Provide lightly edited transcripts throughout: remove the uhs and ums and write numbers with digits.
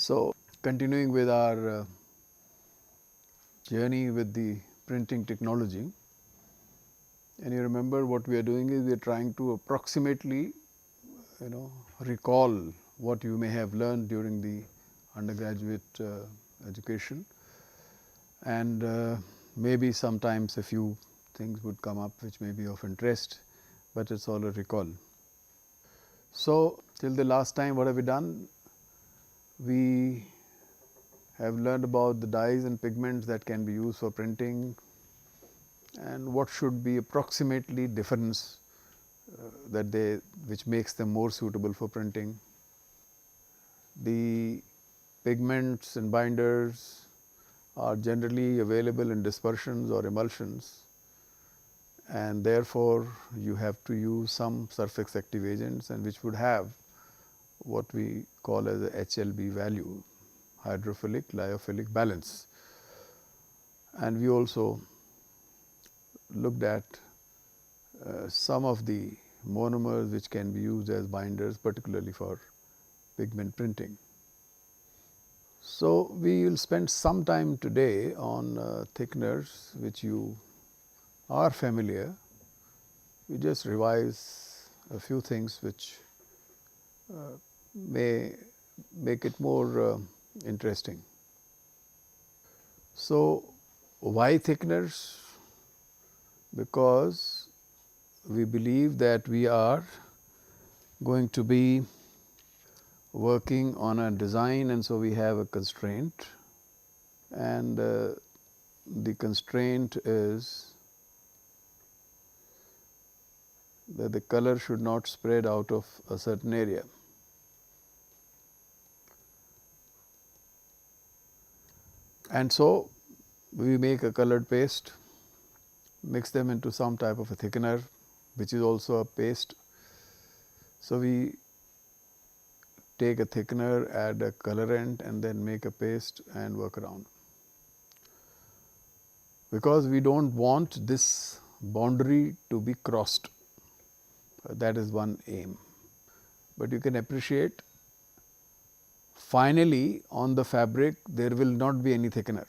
So, continuing with our journey with the printing technology, and you remember what we are doing is we are trying to approximately recall what you may have learned during the undergraduate education, and maybe sometimes a few things would come up which may be of interest, but it is all a recall. So, till the last time what have we done? We have learned about the dyes and pigments that can be used for printing and what should be approximately difference which makes them more suitable for printing. The pigments and binders are generally available in dispersions or emulsions, and therefore, you have to use some surface active agents and which would have what we call as a HLB value, hydrophilic lyophilic balance. And we also looked at some of the monomers which can be used as binders, particularly for pigment printing. So, we will spend some time today on thickeners which you are familiar. We just revise a few things which may make it more interesting. So, why thickeners? Because we believe that we are going to be working on a design, and so we have a constraint, and the constraint is that the color should not spread out of a certain area. And so, we make a colored paste, mix them into some type of a thickener which is also a paste. So, we take a thickener, add a colorant and then make a paste and work around. Because we do not want this boundary to be crossed, that is one aim. But you can appreciate finally, on the fabric there will not be any thickener,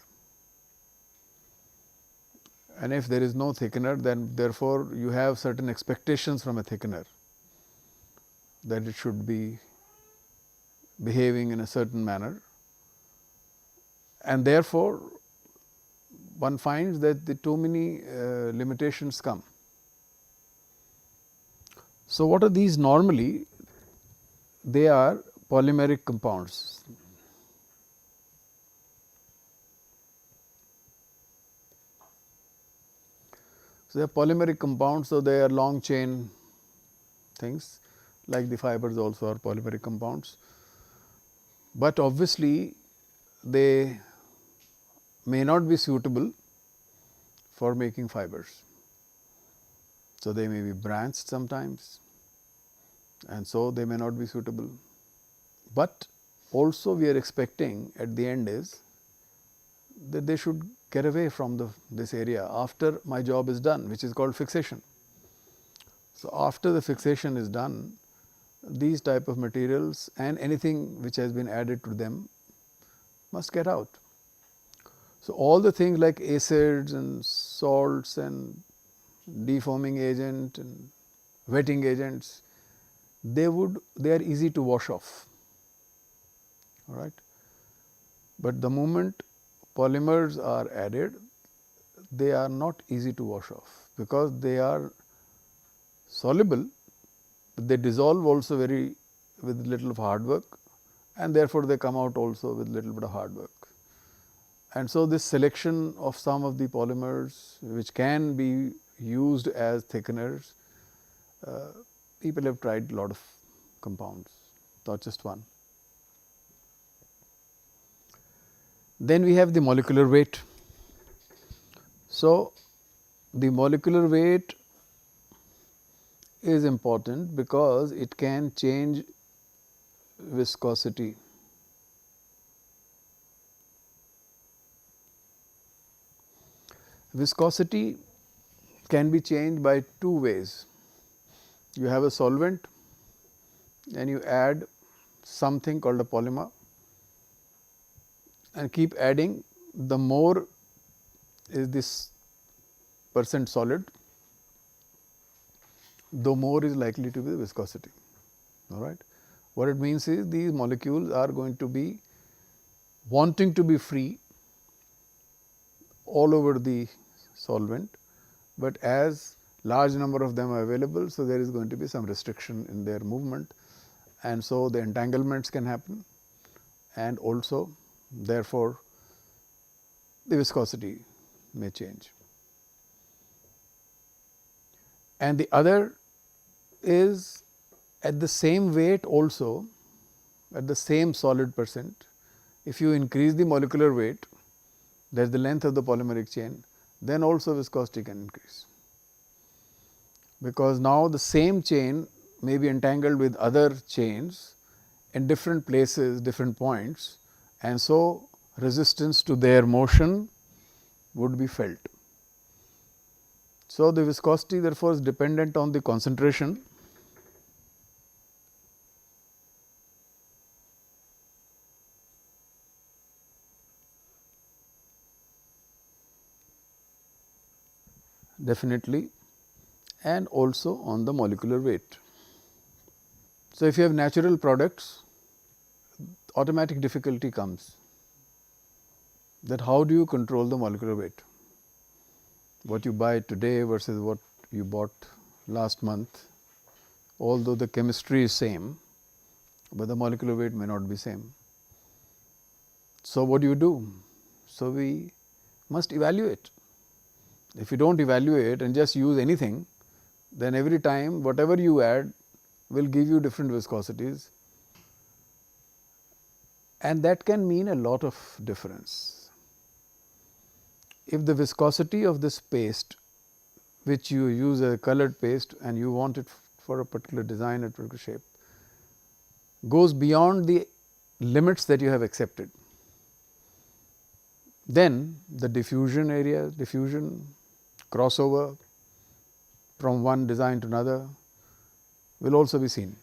and if there is no thickener, then therefore, you have certain expectations from a thickener that it should be behaving in a certain manner, and therefore, one finds that the too many limitations come. So, what are these normally? They are polymeric compounds. So, they are polymeric compounds, so they are long chain things, like the fibers also are polymeric compounds, but obviously they may not be suitable for making fibers. So, they may be branched sometimes, and so they may not be suitable, but also we are expecting at the end is that they should get away from this area after my job is done, which is called fixation. So, after the fixation is done, these type of materials and anything which has been added to them must get out. So, all the things like acids and salts and defoaming agent and wetting agents, they are easy to wash off, all right. But the moment polymers are added, they are not easy to wash off, because they are soluble, but they dissolve also with little of hard work, and therefore, they come out also with little bit of hard work. And so, this selection of some of the polymers which can be used as thickeners, people have tried a lot of compounds, not just one. Then we have the molecular weight. So, the molecular weight is important because it can change viscosity. Viscosity can be changed by two ways. You have a solvent and you add something called a polymer, and keep adding, the more is this percent solid, the more is likely to be the viscosity. All right. What it means is these molecules are going to be wanting to be free all over the solvent, but as large number of them are available, so there is going to be some restriction in their movement, and so the entanglements can happen, and also therefore, the viscosity may change. And the other is at the same weight also, at the same solid percent, if you increase the molecular weight, that is the length of the polymeric chain, then also viscosity can increase. Because now the same chain may be entangled with other chains in different places, different points, and so resistance to their motion would be felt. So, the viscosity therefore is dependent on the concentration definitely, and also on the molecular weight. So, if you have natural products, automatic difficulty comes that how do you control the molecular weight? What you buy today versus what you bought last month, although the chemistry is same, but the molecular weight may not be same. So, what do you do? So, we must evaluate. If you do not evaluate and just use anything, then every time whatever you add will give you different viscosities, and that can mean a lot of difference. If the viscosity of this paste, which you use as a colored paste and you want it for a particular design or particular shape, goes beyond the limits that you have accepted, then the diffusion area, diffusion, crossover from one design to another will also be seen.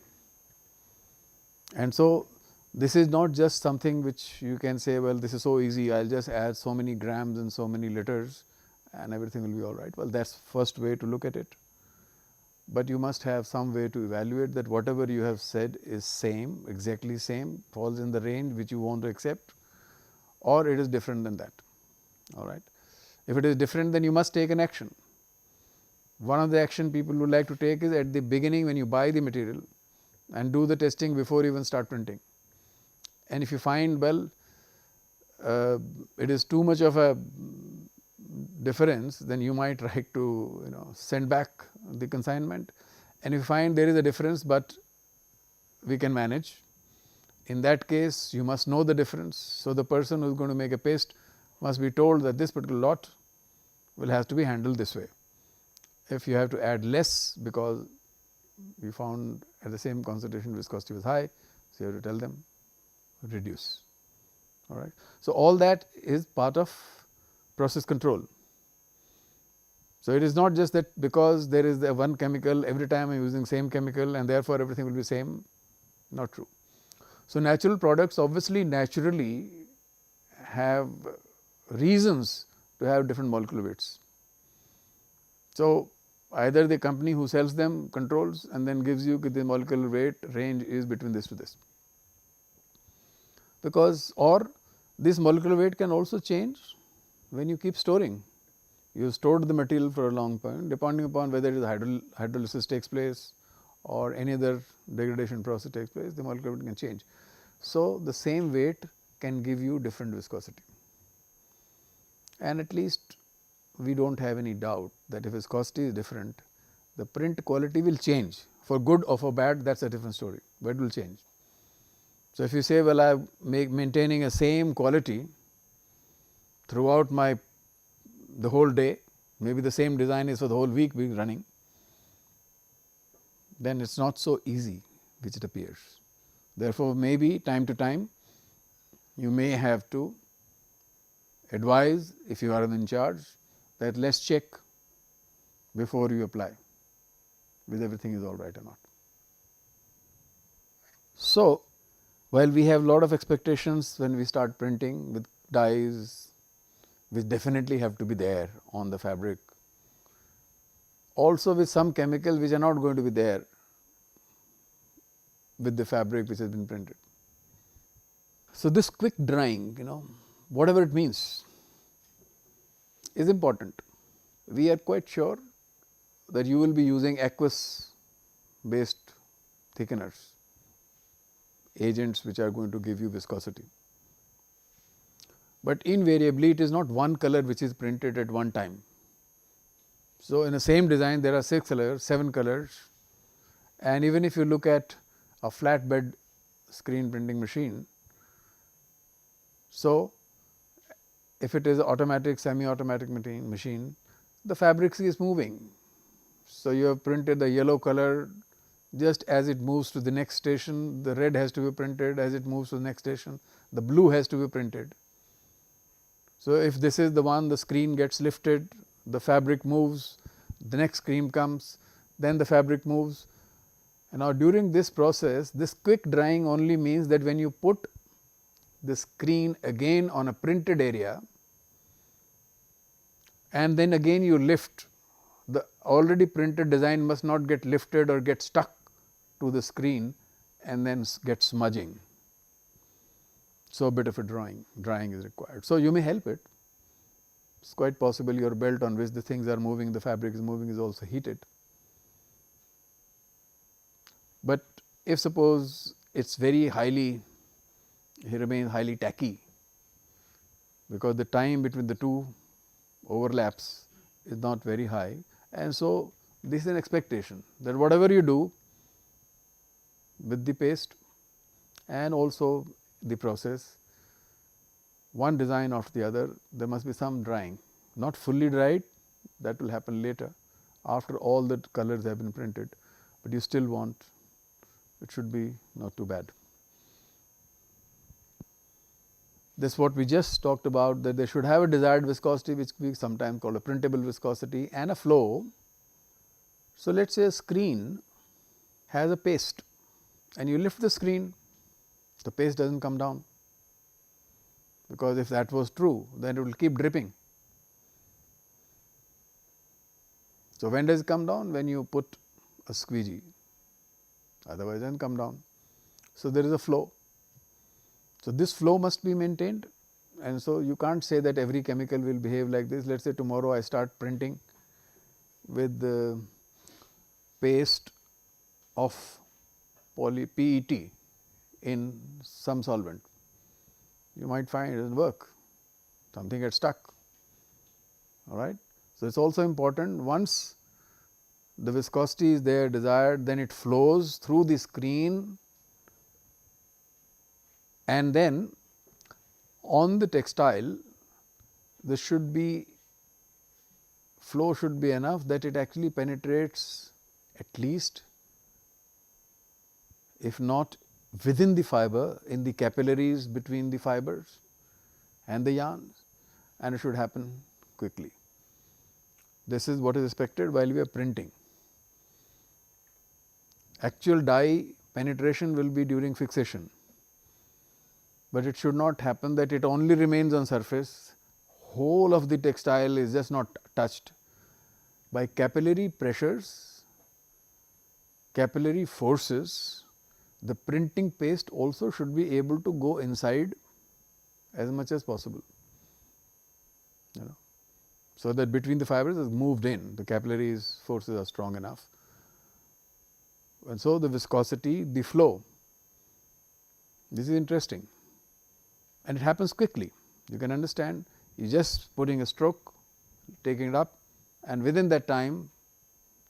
And so, this is not just something which you can say, well, this is so easy, I will just add so many grams and so many liters and everything will be all right. Well, that is first way to look at it, but you must have some way to evaluate that whatever you have said is same, exactly same, falls in the range which you want to accept, or it is different than that. All right. If it is different, then you must take an action. One of the action people would like to take is at the beginning when you buy the material and do the testing before you even start printing. And if you find, well, it is too much of a difference, then you might try to send back the consignment. And if you find there is a difference, but we can manage, in that case you must know the difference. So, the person who is going to make a paste must be told that this particular lot will have to be handled this way. If you have to add less because you found at the same concentration viscosity was high, so you have to tell them reduce. All right. So, all that is part of process control. So, it is not just that because there is the one chemical, every time I am using same chemical and therefore, everything will be same, not true. So, natural products obviously naturally have reasons to have different molecular weights. So, either the company who sells them controls and then gives you the molecular weight range is between this to this, because or this molecular weight can also change when you keep storing. You stored the material for a long time, depending upon whether it is hydrolysis takes place or any other degradation process takes place, the molecular weight can change. So, the same weight can give you different viscosity, and at least we do not have any doubt that if viscosity is different, the print quality will change for good or for bad, that is a different story, but it will change. So, if you say, well, I am maintaining a same quality throughout the whole day, maybe the same design is for the whole week being running, then it is not so easy which it appears. Therefore, maybe time to time you may have to advise, if you are in charge, that let us check before you apply whether everything is all right or not. So, while we have lot of expectations when we start printing with dyes which definitely have to be there on the fabric, also with some chemical which are not going to be there with the fabric which has been printed. So, this quick drying, whatever it means, is important. We are quite sure that you will be using aqueous based thickeners, agents which are going to give you viscosity. But invariably it is not one color which is printed at one time. So, in the same design there are 6 colors, 7 colors, and even if you look at a flatbed screen printing machine, so if it is automatic, semi-automatic machine, the fabric is moving. So, you have printed the yellow color, just as it moves to the next station, the red has to be printed, as it moves to the next station, the blue has to be printed. So, if this is the one, the screen gets lifted, the fabric moves, the next screen comes, then the fabric moves. And now, during this process, this quick drying only means that when you put the screen again on a printed area and then again you lift, the already printed design must not get lifted or get stuck to the screen and then get smudging. So, a bit of a drying is required. So, you may help it. It is quite possible your belt on which the things are moving, the fabric is moving, is also heated. But if suppose it is very highly, it remains highly tacky, because the time between the two overlaps is not very high, and so this is an expectation that whatever you do with the paste and also the process, one design after the other, there must be some drying, not fully dried, that will happen later after all the colors have been printed, but you still want, it should be not too bad. This is what we just talked about, that they should have a desired viscosity, which we sometimes call a printable viscosity, and a flow. So, let us say a screen has a paste and you lift the screen, the paste does not come down, because if that was true, then it will keep dripping. So, when does it come down? When you put a squeegee, otherwise it does not come down. So, there is a flow. So, this flow must be maintained, and so you can't say that every chemical will behave like this. Let us say tomorrow I start printing with the paste of PET in some solvent. You might find it does not work, something gets stuck. All right. So, it is also important, once the viscosity is there desired, then it flows through the screen, and then on the textile this should be, flow should be enough that it actually penetrates at least, if not within the fiber, in the capillaries between the fibers and the yarns, and it should happen quickly. This is what is expected while we are printing. Actual dye penetration will be during fixation, but it should not happen that it only remains on surface, whole of the textile is just not touched. By capillary pressures, capillary forces, the printing paste also should be able to go inside as much as possible, so that between the fibers is moved in, the capillary forces are strong enough. And so, the viscosity, the flow, this is interesting, and it happens quickly. You can understand, you just putting a stroke, taking it up, and within that time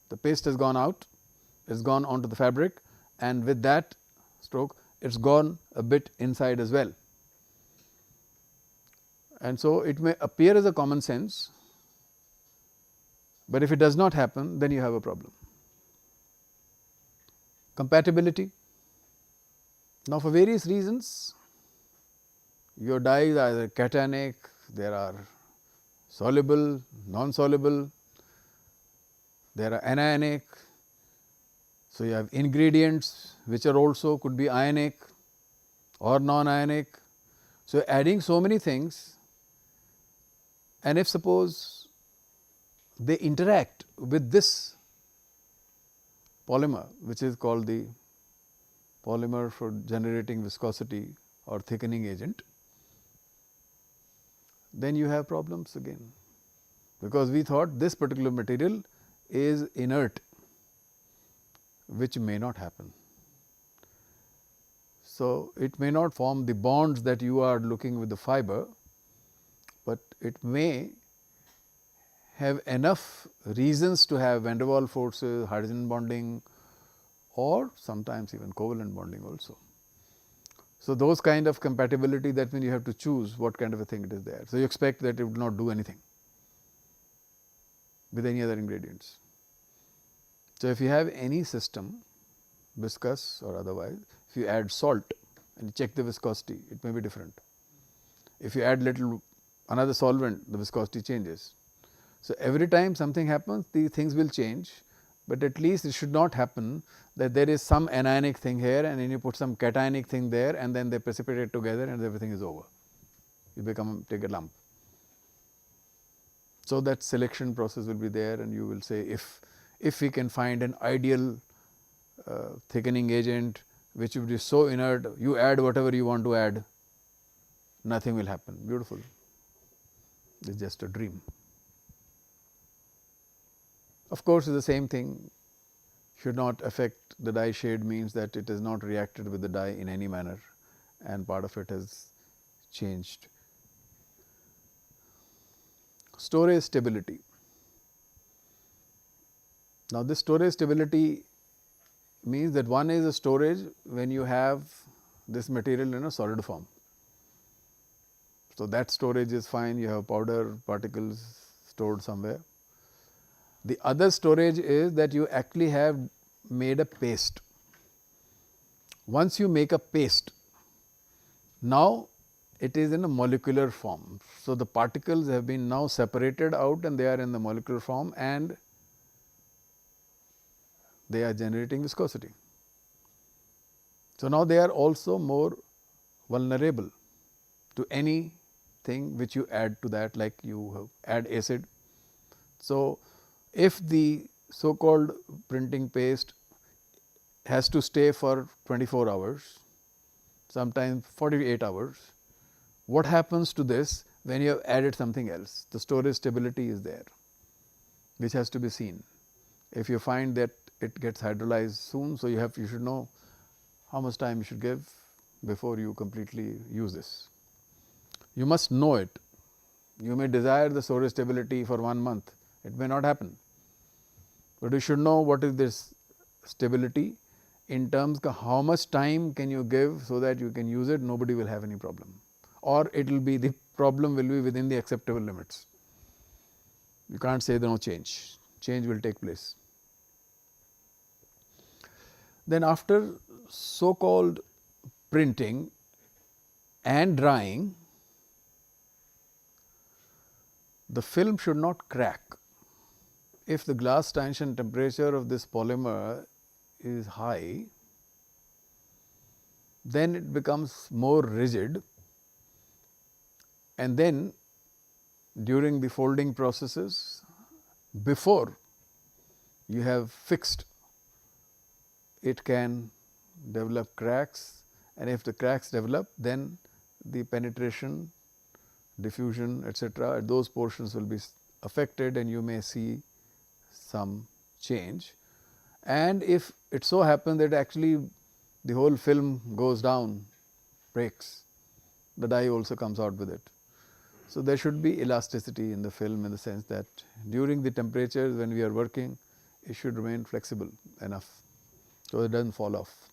the paste has gone out, it has gone onto the fabric, and with that stroke it has gone a bit inside as well. And so, it may appear as a common sense, but if it does not happen, then you have a problem. Compatibility. Now, for various reasons, your dyes are either cationic, there are soluble, non-soluble, there are anionic. So, you have ingredients which are also could be ionic or non-ionic. So, adding so many things And if suppose they interact with this polymer, which is called the polymer for generating viscosity or thickening agent, then you have problems again, because we thought this particular material is inert, which may not happen. So, it may not form the bonds that you are looking with the fiber, but it may have enough reasons to have van der Waals forces, hydrogen bonding, or sometimes even covalent bonding also. So, those kind of compatibility, that means you have to choose what kind of a thing it is there. So, you expect that it would not do anything with any other ingredients. So, if you have any system, viscous or otherwise, if you add salt and check the viscosity, it may be different. If you add little another solvent, the viscosity changes. So, every time something happens, the things will change, but at least it should not happen that there is some anionic thing here and then you put some cationic thing there and then they precipitate together and everything is over. You take a lump. So, that selection process will be there, and you will say if we can find an ideal thickening agent which would be so inert, you add whatever you want to add, nothing will happen. Beautiful. It is just a dream. Of course, the same thing should not affect the dye shade, means that it has not reacted with the dye in any manner and part of it has changed. Storage stability. Now, this storage stability means that one is a storage when you have this material in a solid form. So, that storage is fine, you have powder particles stored somewhere. The other storage is that you actually have made a paste. Once you make a paste, now it is in a molecular form. So, the particles have been now separated out and they are in the molecular form and they are generating viscosity. So, now they are also more vulnerable to anything which you add to that, like you add acid. So, if the so called printing paste has to stay for 24 hours, sometimes 48 hours, what happens to this when you have added something else? The storage stability is there, which has to be seen. If you find that it gets hydrolyzed soon, so you should know how much time you should give before you completely use this. You must know it. You may desire the storage stability for 1 month, it may not happen, but you should know what is this stability in terms of how much time can you give so that you can use it, nobody will have any problem, or it will be, the problem will be within the acceptable limits. You can't say there no change, change will take place. Then after so called printing and drying, the film should not crack. If the glass tension temperature of this polymer is high, then it becomes more rigid, and then during the folding processes, before you have fixed, it can develop cracks, and if the cracks develop, then the penetration, diffusion, etc., those portions will be affected and you may see some change. And if it so happens that actually the whole film goes down, breaks, the dye also comes out with it. So, there should be elasticity in the film, in the sense that during the temperatures when we are working, it should remain flexible enough, so it does not fall off.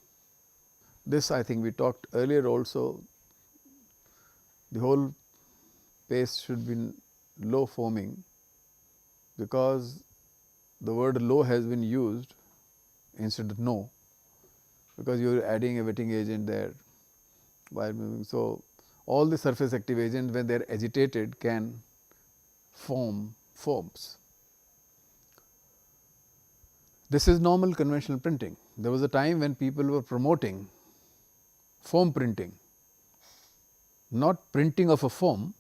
This I think we talked earlier also, the whole paste should be low foaming, because the word low has been used instead of no, because you are adding a wetting agent there while moving. So, all the surface active agents, when they are agitated, can form foams. This is normal conventional printing. There was a time when people were promoting foam printing, not printing of a foam,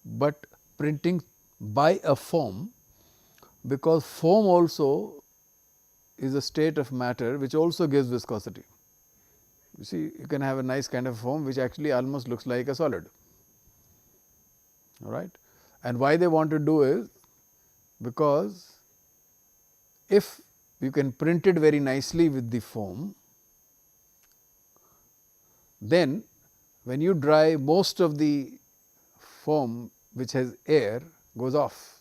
but printing by a foam, because foam also is a state of matter which also gives viscosity. You see, you can have a nice kind of foam which actually almost looks like a solid, all right. And why they want to do is because if you can print it very nicely with the foam, then when you dry, most of the foam which has air goes off,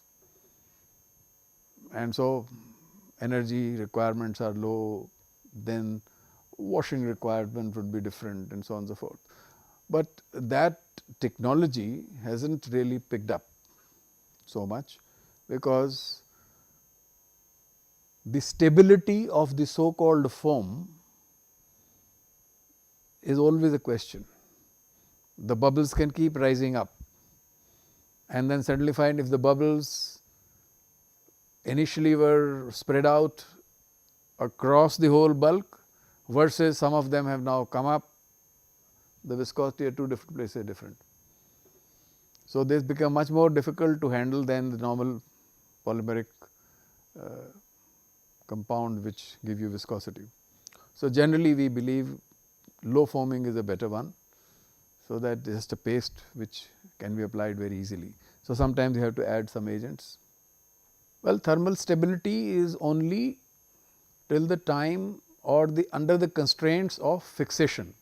and so energy requirements are low, then washing requirement would be different, and so on and so forth. But that technology hasn't really picked up so much, because the stability of the so called foam is always a question. The bubbles can keep rising up, and then suddenly find if the bubbles initially were spread out across the whole bulk versus some of them have now come up, the viscosity at two different places is different. So, this become much more difficult to handle than the normal polymeric compound which give you viscosity. So, generally we believe low foaming is a better one. So, that just a paste which can be applied very easily. So, sometimes you have to add some agents. Well, thermal stability is only till the time or the under the constraints of fixation.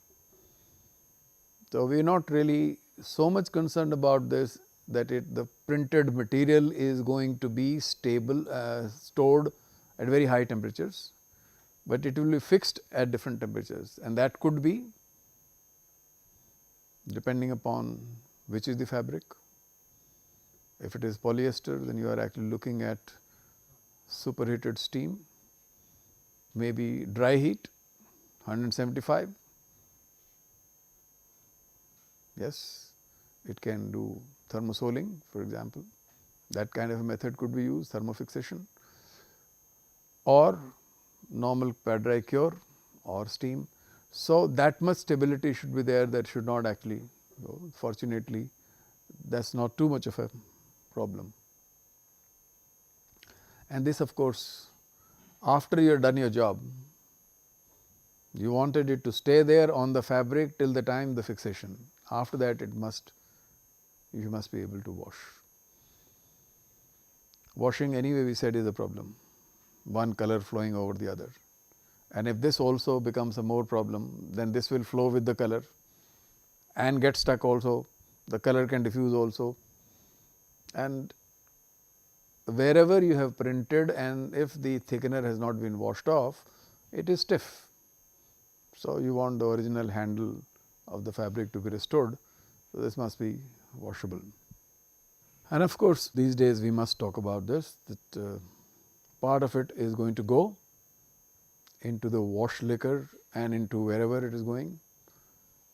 So, we are not really so much concerned about this, that the printed material is going to be stable, stored at very high temperatures, but it will be fixed at different temperatures, and that could be depending upon which is the fabric. If it is polyester, then you are actually looking at superheated steam, maybe dry heat 175. Yes, it can do thermosoling, for example. That kind of a method could be used, thermofixation, or normal pad dry cure or steam. So, that much stability should be there, that should not actually go. Fortunately, that is not too much of a problem. And this, of course, after you have done your job, you wanted it to stay there on the fabric till the time the fixation. After that, you must be able to wash. Washing anyway, we said, is a problem, one color flowing over the other. And if this also becomes a more problem, then this will flow with the color and get stuck also, the color can diffuse also. And wherever you have printed, and if the thickener has not been washed off, it is stiff. So, you want the original handle of the fabric to be restored. So, this must be washable. And of course, these days we must talk about this, that part of it is going to go into the wash liquor and into wherever it is going.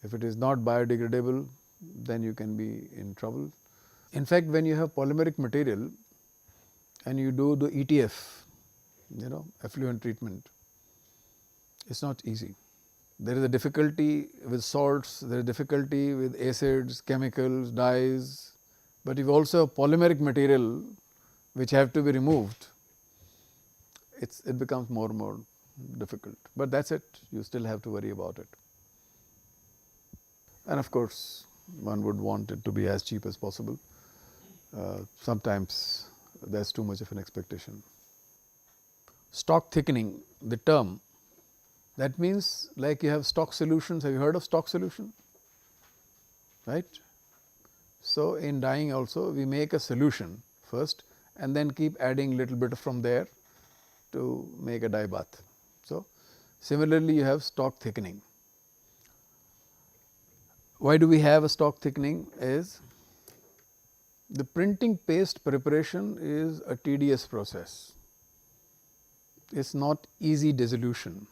If it is not biodegradable, then you can be in trouble. In fact, when you have polymeric material and you do the ETF, effluent treatment, it is not easy. There is a difficulty with salts, there is difficulty with acids, chemicals, dyes, but if also have polymeric material which have to be removed, it becomes more and more difficult. But that is it, you still have to worry about it. And of course, one would want it to be as cheap as possible. Sometimes there is too much of an expectation. Stock thickening, the term, that means like you have stock solutions. Have you heard of stock solution? Right. So, in dyeing also we make a solution first and then keep adding little bit from there to make a dye bath. So, similarly you have stock thickening. Why do we have a stock thickening? Is the printing paste preparation is a tedious process. It is not easy dissolution.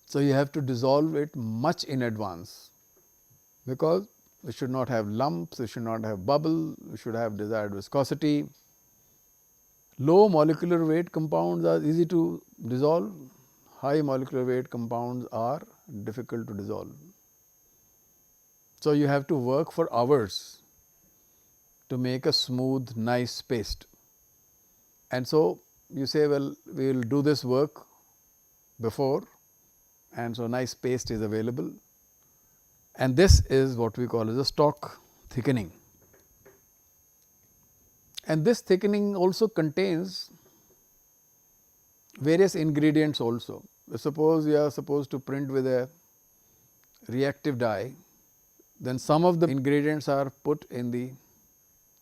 So, you have to dissolve it much in advance, because we should not have lumps, we should not have bubble, we should have desired viscosity. Low molecular weight compounds are easy to dissolve, high molecular weight compounds are difficult to dissolve. So, you have to work for hours to make a smooth, nice paste. And so, you say, well, we will do this work before, and so nice paste is available, and this is what we call as a stock thickening. And this thickening also contains various ingredients also. Suppose you are supposed to print with a reactive dye, then some of the ingredients are put in the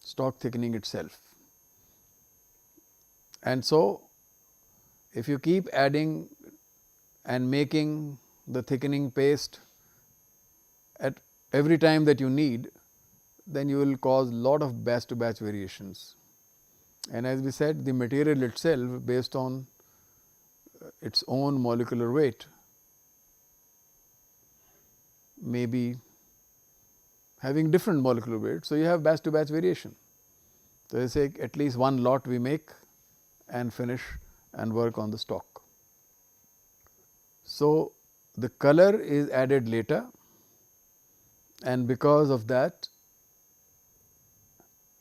stock thickening itself. And so, if you keep adding and making the thickening paste at every time that you need, then you will cause lot of batch to batch variations. And as we said, the material itself, based on its own molecular weight, may be having different molecular weight. So, you have batch to batch variation. So, you say at least one lot we make and finish and work on the stock. So, the color is added later, and because of that,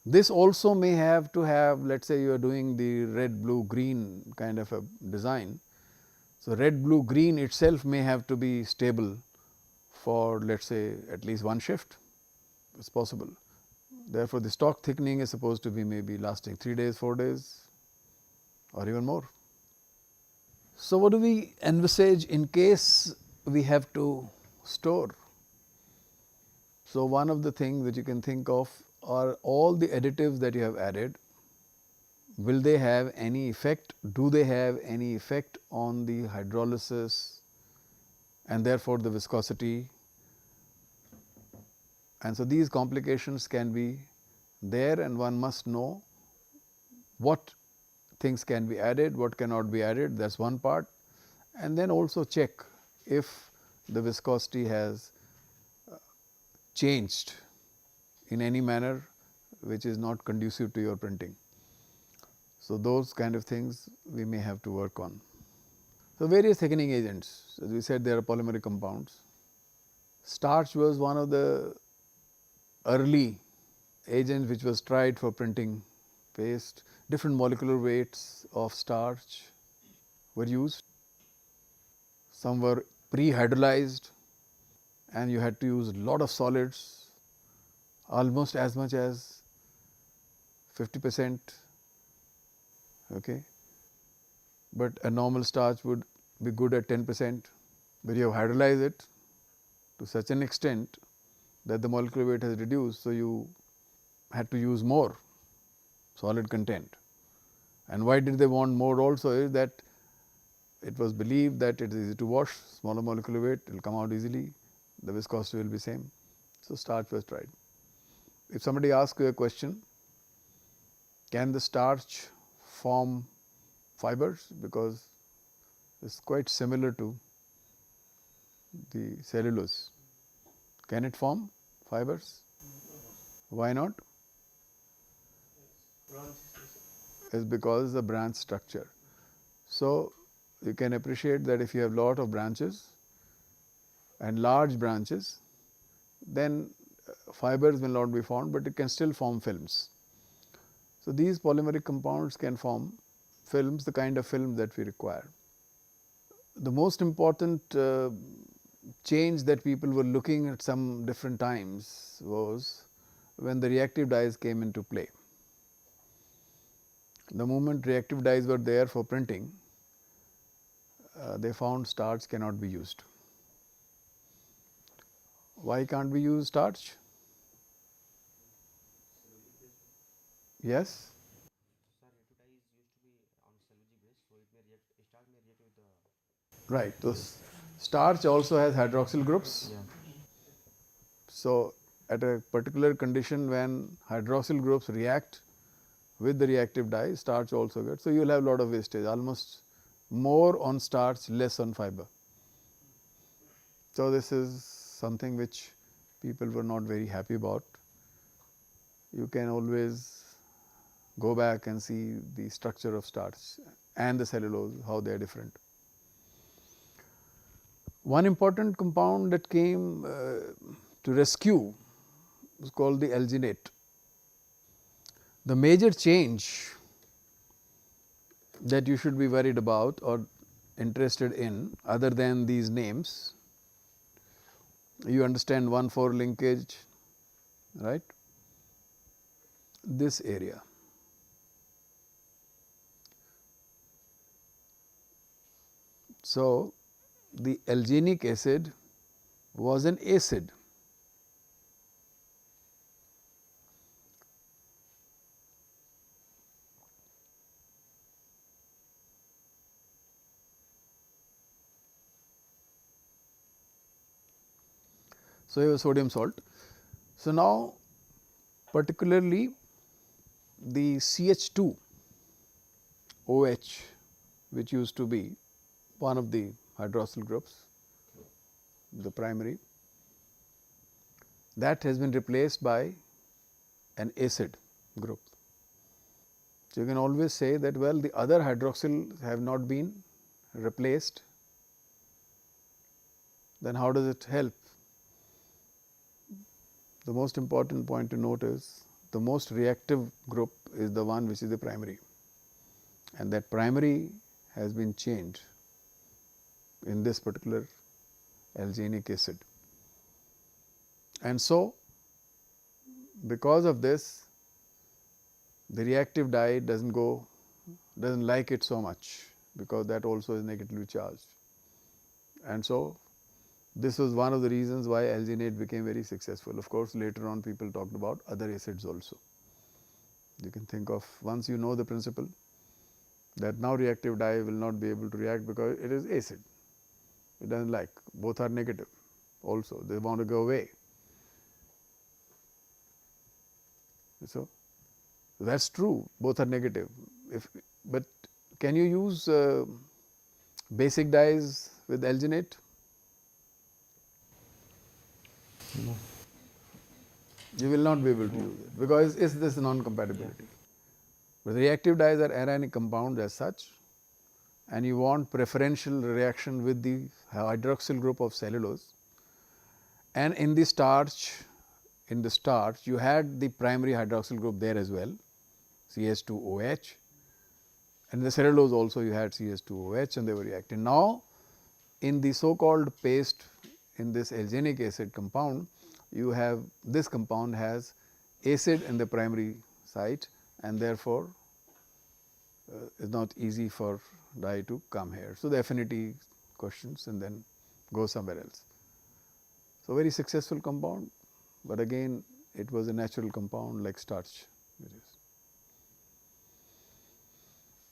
this also may have to have, let us say you are doing the red, blue, green kind of a design. So, red, blue, green itself may have to be stable for, let us say, at least one shift. It is possible. Therefore, the stock thickening is supposed to be maybe lasting 3 days, 4 days or even more. So, what do we envisage in case we have to store? So, one of the things that you can think of are all the additives that you have added. Will they have any effect? Do they have any effect on the hydrolysis and therefore, the viscosity? And so, these complications can be there, and one must know what things can be added, what cannot be added, that is one part. And then also check if the viscosity has changed in any manner which is not conducive to your printing. So, those kind of things we may have to work on. So, various thickening agents, as we said, there are polymeric compounds. Starch was one of the early agents which was tried for printing paste. Different molecular weights of starch were used. Some were pre-hydrolyzed, and you had to use lot of solids, almost as much as 50%. Okay. But a normal starch would be good at 10%, but you have hydrolyzed it to such an extent that the molecular weight has reduced. So, you had to use more solid content. And why did they want more also is that it was believed that it is easy to wash, smaller molecular weight, it will come out easily, the viscosity will be same. So, starch was tried. If somebody asks you a question, can the starch form fibers, because it is quite similar to the cellulose, can it form fibers? Why not? Is because the branch structure. So, you can appreciate that if you have lot of branches and large branches, then fibers will not be formed, but it can still form films. So, these polymeric compounds can form films, the kind of film that we require. The most important change that people were looking at some different times was when the reactive dyes came into play. The moment reactive dyes were there for printing, they found starch cannot be used. Why can't we use starch? Yes? Right. So, starch also has hydroxyl groups. So, at a particular condition when hydroxyl groups react with the reactive dye, starch also gets. So, you will have lot of wastage, almost more on starch, less on fiber. So, this is something which people were not very happy about. You can always go back and see the structure of starch and the cellulose, how they are different. One important compound that came to rescue was called the alginate. The major change that you should be worried about or interested in, other than these names, you understand 1,4 linkage, right? This area. So, the alginic acid was an acid. So, you have sodium salt. So, now particularly the CH2 OH, which used to be one of the hydroxyl groups, the primary, that has been replaced by an acid group. So, you can always say that, well, the other hydroxyl have not been replaced, then how does it help? The most important point to note is the most reactive group is the one which is the primary, and that primary has been changed in this particular alginic acid. And so, because of this, the reactive dye doesn't like it so much, because that also is negatively charged. And so, this was one of the reasons why alginate became very successful. Of course, later on people talked about other acids also. You can think of, once you know the principle, that now reactive dye will not be able to react because it is acid. It does not like, both are negative also, they want to go away. So, that is true, both are negative. But can you use basic dyes with alginate? No. You will not be able to use it, because it is this non-compatibility. But reactive dyes are anionic compounds as such, and you want preferential reaction with the hydroxyl group of cellulose. And in the starch, you had the primary hydroxyl group there as well, CH2OH, and in the cellulose also you had CH2OH, and they were reacting. Now, in the so called paste, in this alginic acid compound, you have this compound has acid in the primary site, and therefore, is not easy for dye to come here. So, the affinity questions and then go somewhere else. So, very successful compound, but again it was a natural compound like starch.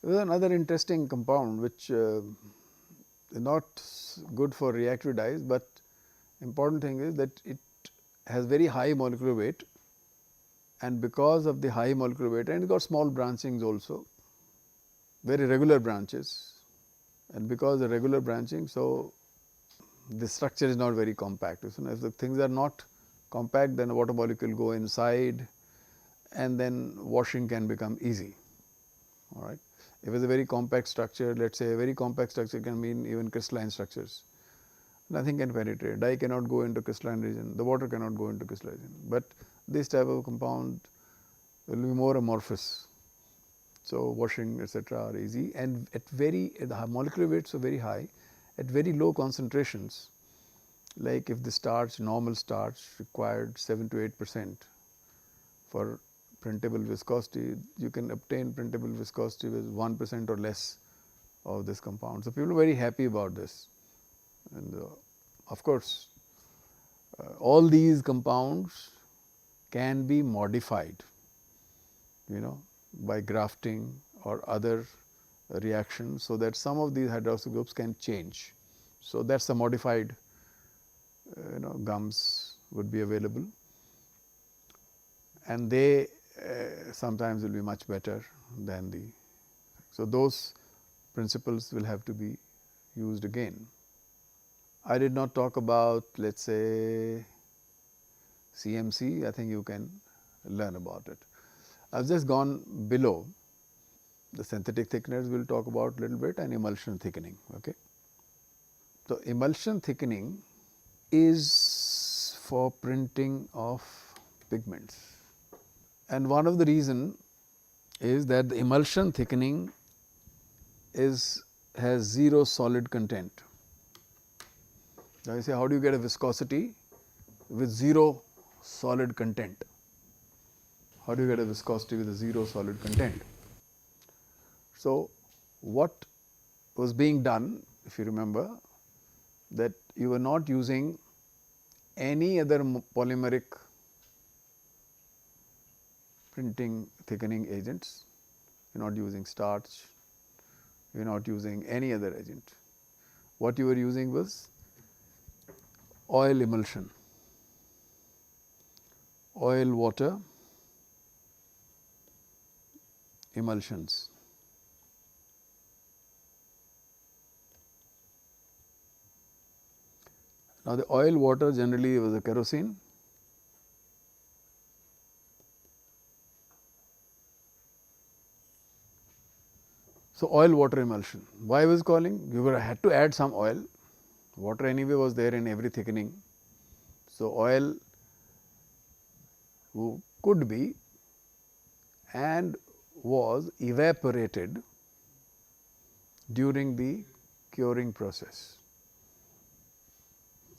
There is another interesting compound which is not good for reactive dyes, but important thing is that it has very high molecular weight, and because of the high molecular weight, and it got small branchings also, very regular branches, and because the regular branching, so the structure is not very compact. So, if the things are not compact, then a water molecule go inside, and then washing can become easy. All right. If it is a very compact structure, let us say a very compact structure can mean even crystalline structures, nothing can penetrate, dye cannot go into crystalline region, the water cannot go into crystalline region, but this type of compound will be more amorphous. So, washing etcetera are easy, and at the molecular weights are very high, at very low concentrations, like if the starch, normal starch required 7 to 8% for printable viscosity, you can obtain printable viscosity with 1% or less of this compound. So, people are very happy about this, and of course, all these compounds can be modified, by grafting or other reactions, so that some of these hydroxyl groups can change. So, that is a modified gums would be available, and they sometimes will be much better than the. So, those principles will have to be used again. I did not talk about, let us say, CMC, I think you can learn about it. I have just gone below. The synthetic thickeners we will talk about little bit, and emulsion thickening. Okay. So, emulsion thickening is for printing of pigments, and one of the reason is that the emulsion thickening has zero solid content. Now, you say, how do you get a viscosity with zero solid content? How do you get a viscosity with a zero solid content? So, what was being done, if you remember, that you were not using any other polymeric printing thickening agents, you are not using starch, you are not using any other agent. What you were using was oil emulsion, oil water emulsions. Now, the oil water generally was a kerosene. So, oil water emulsion. Why I was calling? You had to add some oil. Water anyway was there in every thickening. So, oil could be and was evaporated during the curing process.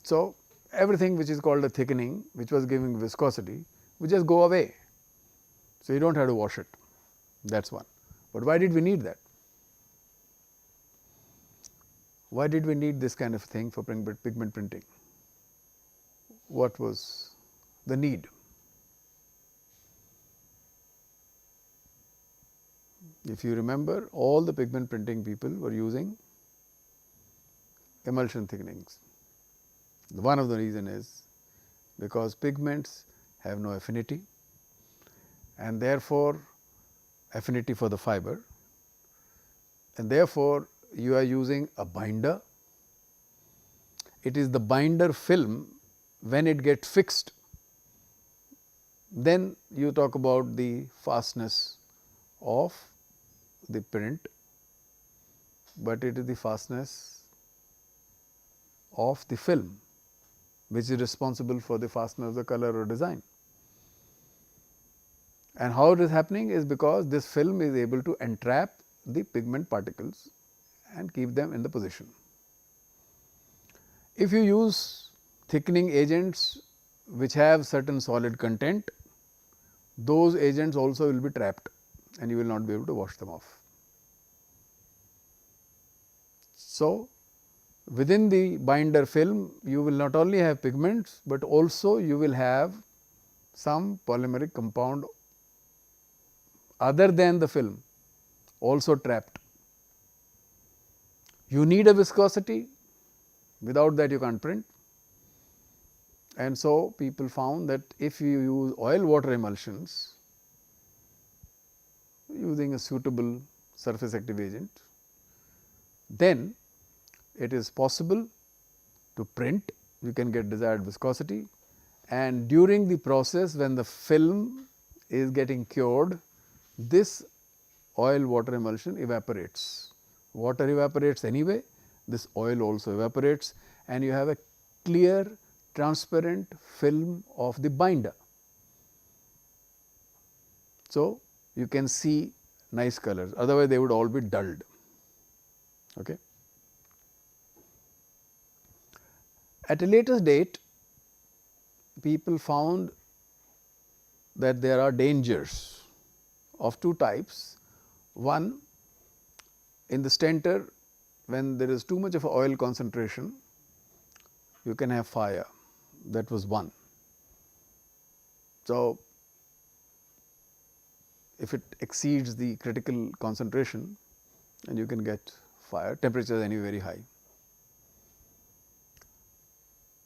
So, everything which is called a thickening, which was giving viscosity, would just go away. So, you do not have to wash it, that is one. But why did we need that? Why did we need this kind of thing for pigment printing? What was the need? If you remember, all the pigment printing people were using emulsion thickenings. One of the reason is because pigments have no affinity and therefore, affinity for the fiber, and therefore, you are using a binder. It is the binder film, when it gets fixed, then you talk about the fastness of the print, but it is the fastness of the film which is responsible for the fastness of the color or design. And how it is happening is because this film is able to entrap the pigment particles and keep them in the position. If you use thickening agents which have certain solid content, those agents also will be trapped and you will not be able to wash them off. So, within the binder film you will not only have pigments, but also you will have some polymeric compound other than the film also trapped. You need a viscosity, without that you can't print. And so, people found that if you use oil water emulsions using a suitable surface active agent, then it is possible to print, you can get desired viscosity, and during the process when the film is getting cured, this oil water emulsion evaporates. Water evaporates anyway, this oil also evaporates and you have a clear transparent film of the binder. So, you can see nice colors, otherwise they would all be dulled. Okay. At a later date, people found that there are dangers of two types. One, in the stentor, when there is too much of oil concentration, you can have fire. That was one. So, if it exceeds the critical concentration, and you can get fire, temperature is anyway very high.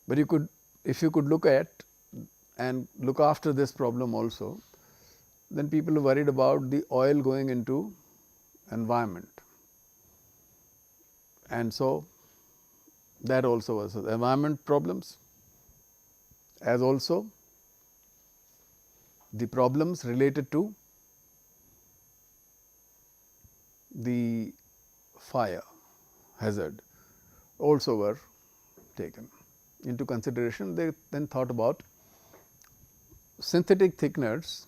But you could, if you could look at and look after this problem also, then people are worried about the oil going into environment. And so, that also was environment problems, as also the problems related to the fire hazard also were taken into consideration. They then thought about synthetic thickeners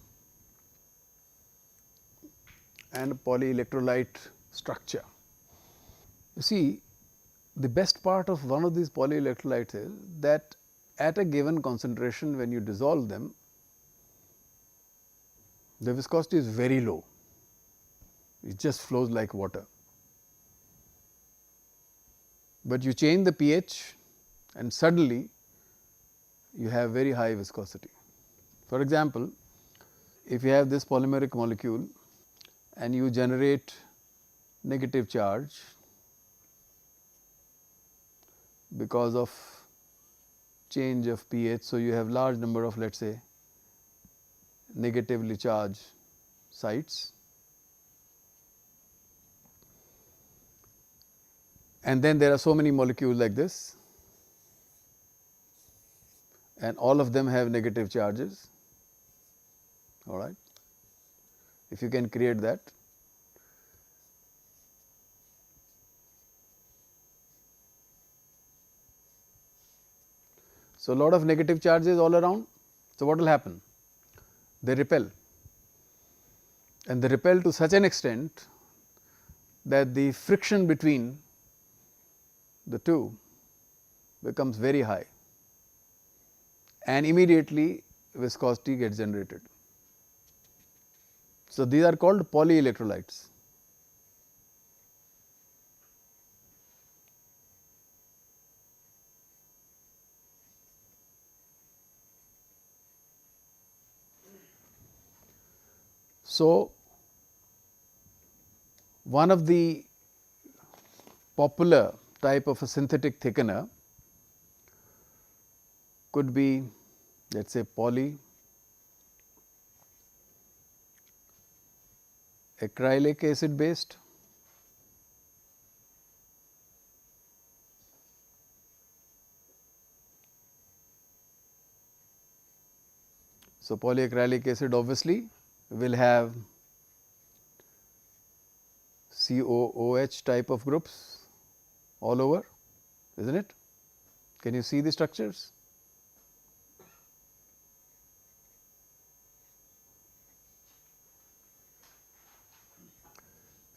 and polyelectrolyte structure. You see, the best part of one of these polyelectrolytes is that at a given concentration, when you dissolve them, the viscosity is very low, it just flows like water. But you change the pH and suddenly you have very high viscosity. For example, if you have this polymeric molecule and you generate negative charge because of change of pH. So, you have large number of, let us say, negatively charged sites, and then there are so many molecules like this, and all of them have negative charges, all right. If you can create that. So, lot of negative charges all around. So, what will happen? They repel, and they repel to such an extent that the friction between the two becomes very high, and immediately viscosity gets generated. So, these are called polyelectrolytes. So, one of the popular type of a synthetic thickener could be, let us say, polyacrylic acid based, so polyacrylic acid obviously will have COOH type of groups all over, isn't it? Can you see the structures?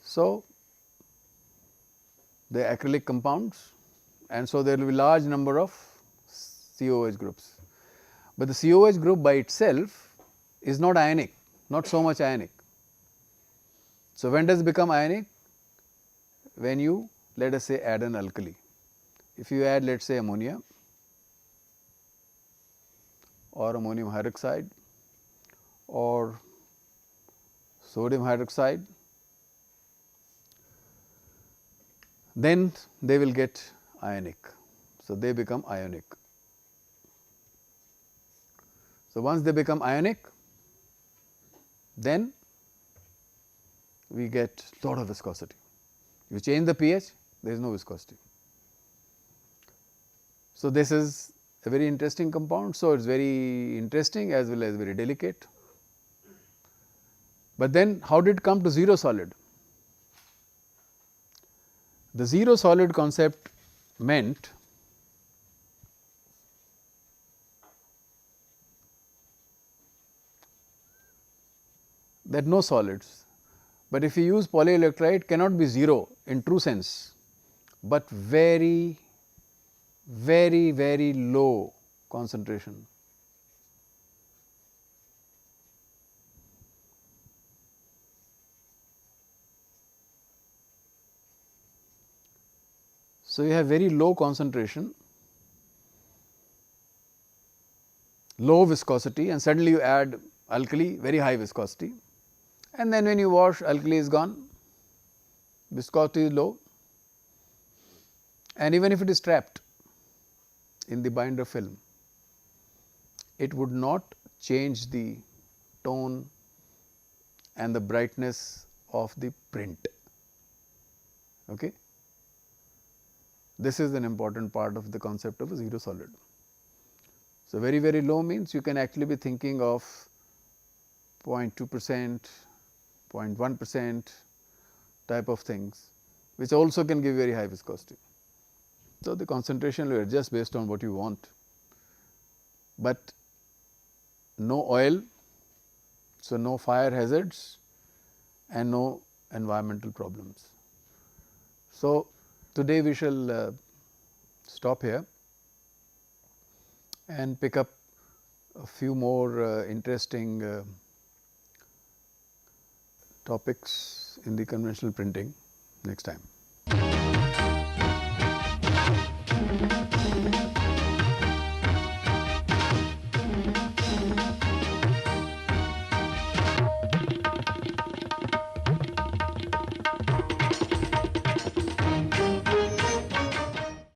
So, the acrylic compounds, and so there will be large number of COOH groups, but the COOH group by itself is not ionic, not so much ionic. So, when does it become ionic? When you, let us say, add an alkali. If you add, let us say, ammonia or ammonium hydroxide or sodium hydroxide, then they will get ionic. So, they become ionic. So, once they become ionic, then we get lot of viscosity. You change the pH, there is no viscosity. So, this is a very interesting compound. So, it is very interesting as well as very delicate. But then how did it come to zero solid? The zero solid concept meant that no solids, but if you use polyelectrolyte cannot be zero in true sense, but very low concentration. So, you have very low concentration, low viscosity, and suddenly you add alkali, very high viscosity, and then when you wash, alkali is gone, viscosity is low, and even if it is trapped in the binder film, it would not change the tone and the brightness of the print. Okay. This is an important part of the concept of a zero solid. So, very low means you can actually be thinking of 0.2%, 0.1% type of things, which also can give very high viscosity. So, the concentration will adjust based on what you want, but no oil, so no fire hazards, and no environmental problems. So, today we shall stop here and pick up a few more interesting topics in the conventional printing next time.